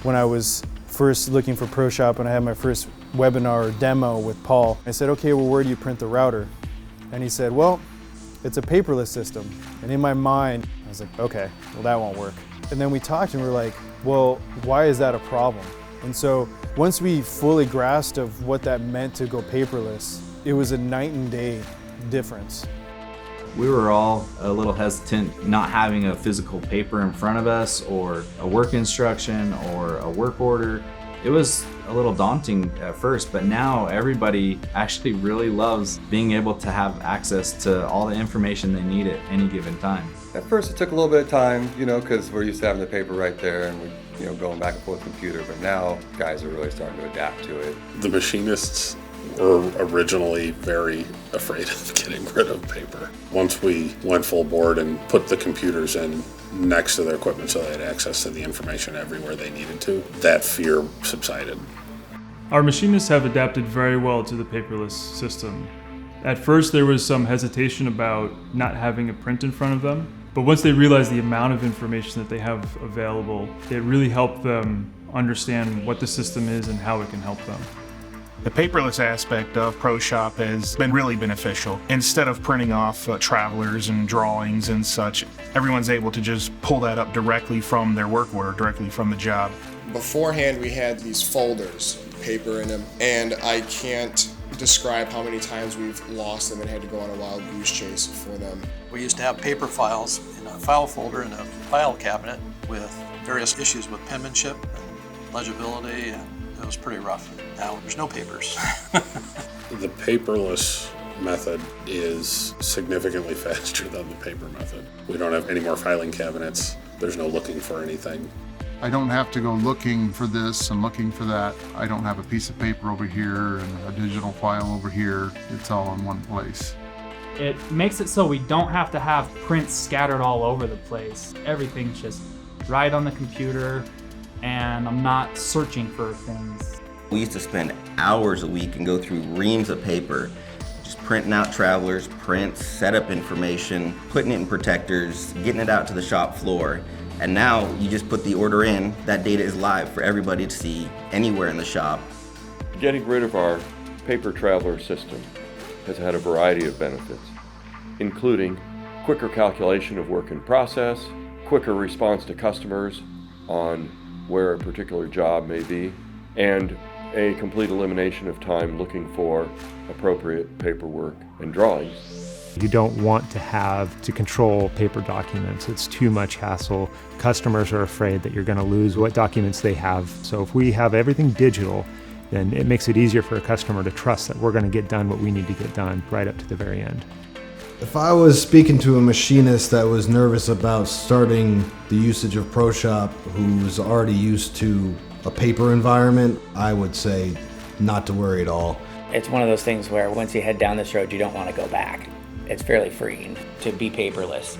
when I was first looking for ProShop and I had my first webinar or demo with Paul. I said, okay, well, where do you print the router? And he said, well, it's a paperless system. And in my mind, I was like, okay, well, that won't work. And then we talked and we were like, well, why is that a problem? And so once we fully grasped of what that meant to go paperless, it was a night and day difference. We were all a little hesitant not having a physical paper in front of us or a work instruction or a work order. It was a little daunting at first, but now everybody actually really loves being able to have access to all the information they need at any given time. At first it took a little bit of time, because we're used to having the paper right there and we, going back and forth computer, but now guys are really starting to adapt to it. The machinists were originally very afraid of getting rid of paper. Once we went full board and put the computers in next to their equipment so they had access to the information everywhere they needed to, that fear subsided. Our machinists have adapted very well to the paperless system. At first there was some hesitation about not having a print in front of them, but once they realized the amount of information that they have available, it really helped them understand what the system is and how it can help them. The paperless aspect of ProShop has been really beneficial. Instead of printing off travelers and drawings and such, everyone's able to just pull that up directly from their work order, directly from the job. Beforehand, we had these folders, paper in them, and I can't describe how many times we've lost them and had to go on a wild goose chase for them. We used to have paper files in a file folder in a file cabinet with various issues with penmanship and legibility, and it was pretty rough. Now there's no papers. The paperless method is significantly faster than the paper method. We don't have any more filing cabinets. There's no looking for anything. I don't have to go looking for this and looking for that. I don't have a piece of paper over here and a digital file over here. It's all in one place. It makes it so we don't have to have prints scattered all over the place. Everything's just right on the computer, and I'm not searching for things. We used to spend hours a week and go through reams of paper, just printing out travelers, prints, setup information, putting it in protectors, getting it out to the shop floor. And now you just put the order in, that data is live for everybody to see anywhere in the shop. Getting rid of our paper traveler system has had a variety of benefits, including quicker calculation of work in process, quicker response to customers on where a particular job may be, and a complete elimination of time looking for appropriate paperwork and drawings. You don't want to have to control paper documents. It's too much hassle. Customers are afraid that you're going to lose what documents they have. So if we have everything digital, then it makes it easier for a customer to trust that we're going to get done what we need to get done right up to the very end. If I was speaking to a machinist that was nervous about starting the usage of ProShop, who's already used to a paper environment, I would say not to worry at all. It's one of those things where once you head down this road, you don't want to go back. It's fairly freeing to be paperless.